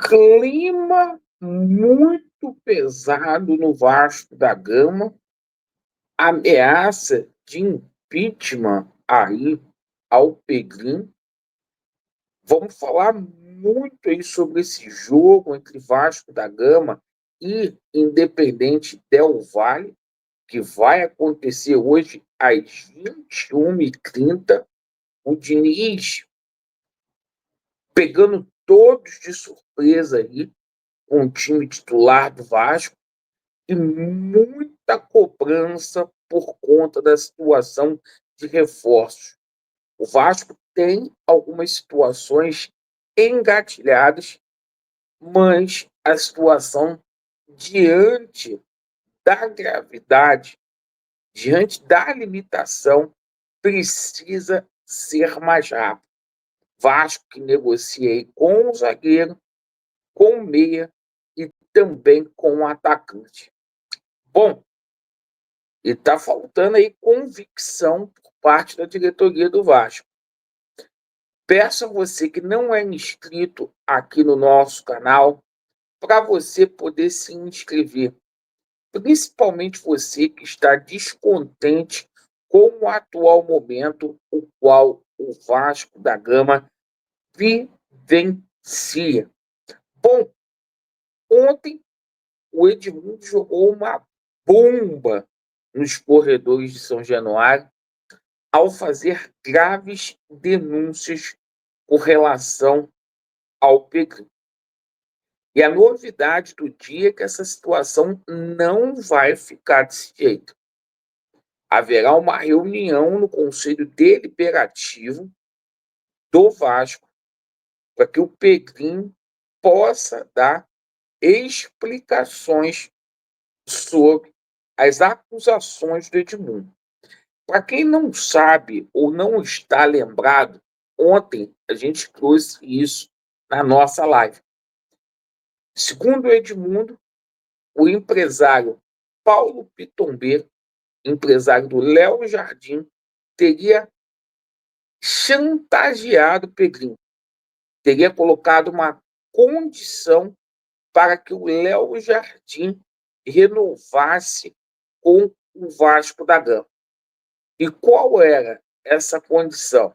Clima muito pesado no Vasco da Gama, ameaça de impeachment aí ao Pedrinho. Vamos falar muito aí sobre esse jogo entre Vasco da Gama e Independente Del Valle, que vai acontecer hoje às 21h30. O Diniz pegando todos de surpresa aí com o time titular do Vasco e muita cobrança por conta da situação de reforços. O Vasco tem algumas situações engatilhadas, mas a situação, diante da gravidade, diante da limitação, precisa ser mais rápido. Vasco que negocia aí com o zagueiro, com o meia e também com o atacante. Bom, e está faltando aí convicção por parte da diretoria do Vasco. Peço a você que não é inscrito aqui no nosso canal para você poder se inscrever. Principalmente você que está descontente com o atual momento, o qual o Vasco da Gama vivencia. Bom, ontem o Edmundo jogou uma bomba nos corredores de São Januário ao fazer graves denúncias com relação ao Pedrinho. E a novidade do dia é que essa situação não vai ficar desse jeito. Haverá uma reunião no Conselho Deliberativo do Vasco para que o Pedrinho possa dar explicações sobre as acusações do Edmundo. Para quem não sabe ou não está lembrado, ontem a gente trouxe isso na nossa live. Segundo o Edmundo, o empresário Paulo Pitombeiro, empresário do Léo Jardim, teria chantageado o Pedrinho, teria colocado uma condição para que o Léo Jardim renovasse com o Vasco da Gama. E qual era essa condição?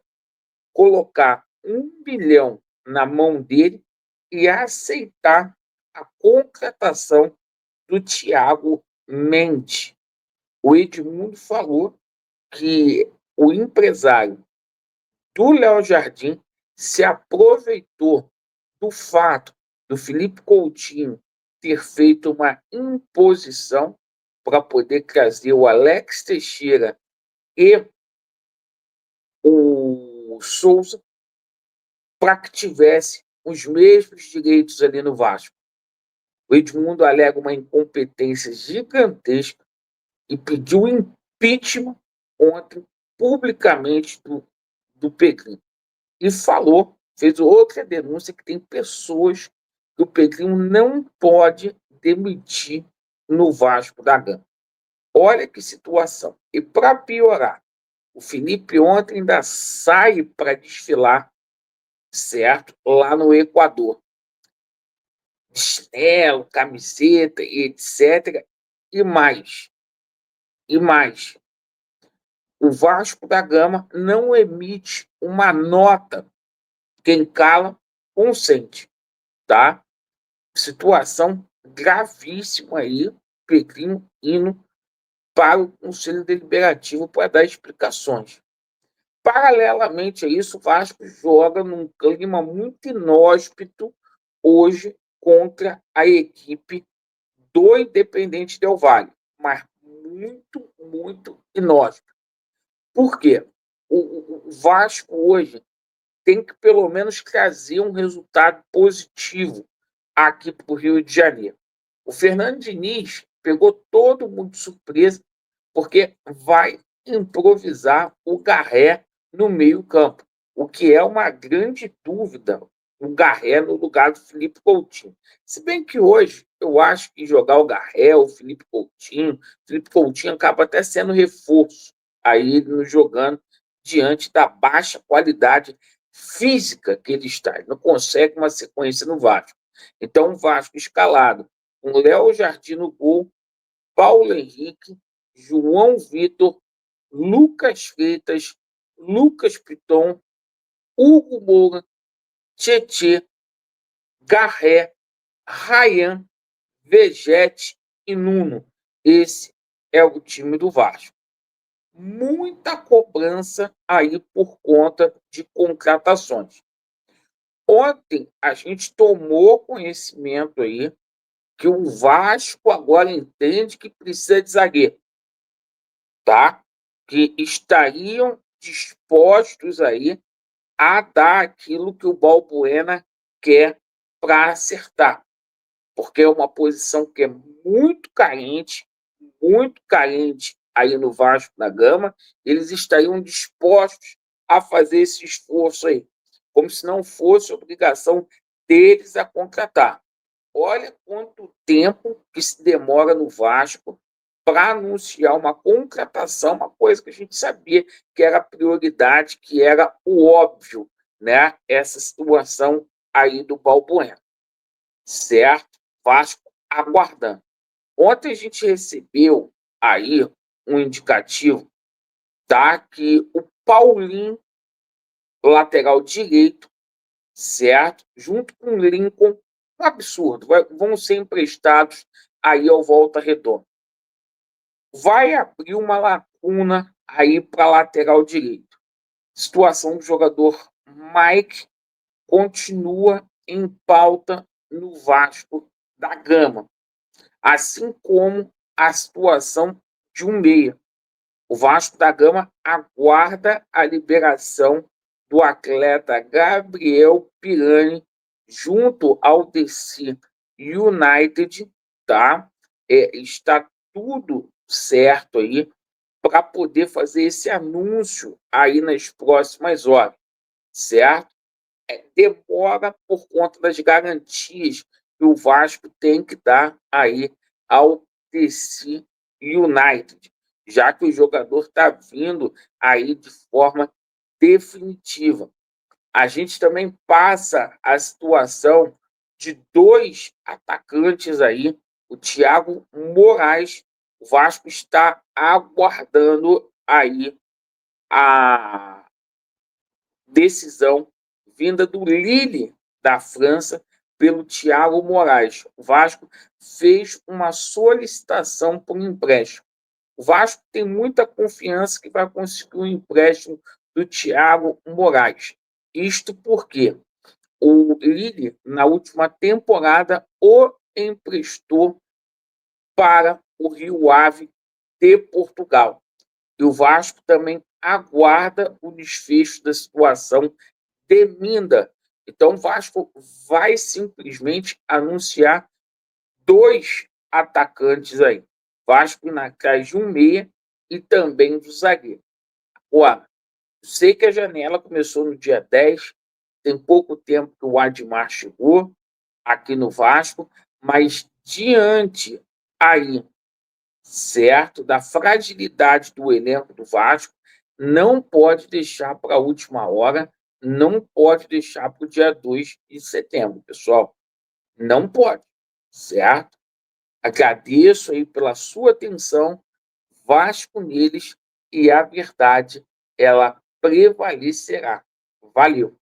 Colocar 1 bilhão na mão dele e aceitar a contratação do Thiago Mendes. O Edmundo falou que o empresário do Léo Jardim se aproveitou do fato do Felipe Coutinho ter feito uma imposição para poder trazer o Alex Teixeira e o Souza para que tivesse os mesmos direitos ali no Vasco. O Edmundo alega uma incompetência gigantesca e pediu impeachment ontem publicamente do Pedrinho. E falou, fez outra denúncia que tem pessoas que o Pedrinho não pode demitir no Vasco da Gama. Olha que situação. E para piorar, o Felipe ontem ainda sai para desfilar, certo? Lá no Equador. Chinelo, camiseta, etc. E mais. E mais. O Vasco da Gama não emite uma nota. Quem cala, consente. Tá? Situação gravíssima aí. Pedrinho indo para o Conselho Deliberativo para dar explicações. Paralelamente a isso, o Vasco joga num clima muito inóspito hoje contra a equipe do Independente Del Valle, mas muito, muito inóspito. Por quê? O Vasco hoje tem que pelo menos trazer um resultado positivo aqui para o Rio de Janeiro. O Fernando Diniz pegou todo mundo de surpresa porque vai improvisar o Garré no meio-campo, o que é uma grande dúvida, o Garré no lugar do Felipe Coutinho. Se bem que hoje eu acho que jogar o Garré, o Felipe Coutinho acaba até sendo reforço aí no jogando diante da baixa qualidade física que ele está. Ele não consegue uma sequência no Vasco. Então, o Vasco escalado com Léo Jardim no gol, Paulo Henrique, João Vitor, Lucas Freitas, Lucas Piton, Hugo Moura, Tietê, Garré, Ryan, Vegete e Nuno. Esse é o time do Vasco. Muita cobrança aí por conta de contratações. Ontem a gente tomou conhecimento aí que o Vasco agora entende que precisa de zagueiro, tá? Que estariam dispostos aí a dar aquilo que o Balbuena quer para acertar, porque é uma posição que é muito carente aí no Vasco da Gama. Eles estariam dispostos a fazer esse esforço aí, como se não fosse obrigação deles a contratar. Olha quanto tempo que se demora no Vasco para anunciar uma contratação, uma coisa que a gente sabia que era prioridade, que era o óbvio, né? Essa situação aí do Balbuena, certo? Vasco aguardando. Ontem a gente recebeu aí um indicativo, tá? Que o Paulinho, lateral direito, certo? Junto com o Lincoln, um absurdo, vão ser emprestados aí ao Volta Redonda. Vai abrir uma lacuna aí para lateral direito. Situação do jogador Mike continua em pauta no Vasco da Gama, assim como a situação de um meia. O Vasco da Gama aguarda a liberação do atleta Gabriel Pirani junto ao DC United, tá? Está tudo certo aí para poder fazer esse anúncio aí nas próximas horas, certo? Demora por conta das garantias que o Vasco tem que dar aí ao DC United, já que o jogador está vindo aí de forma definitiva. A gente também passa a situação de dois atacantes aí, o Thiago Moraes. O Vasco está aguardando aí a decisão vinda do Lille da França pelo Thiago Moraes. O Vasco fez uma solicitação por um empréstimo. O Vasco tem muita confiança que vai conseguir um empréstimo do Thiago Moraes. Isto porque o Lille, na última temporada, o emprestou para o Rio Ave de Portugal. E o Vasco também aguarda o desfecho da situação de Minda. Então, o Vasco vai simplesmente anunciar dois atacantes aí. Vasco na atrás de um meia e também do zagueiro. Agora, sei que a janela começou no dia 10, tem pouco tempo que o Admar chegou aqui no Vasco, mas diante aí, certo, da fragilidade do elenco do Vasco, não pode deixar para a última hora, não pode deixar para o dia 2 de setembro, pessoal. Não pode, certo? Agradeço aí pela sua atenção, Vasco neles, e a verdade, ela prevalecerá. Valeu!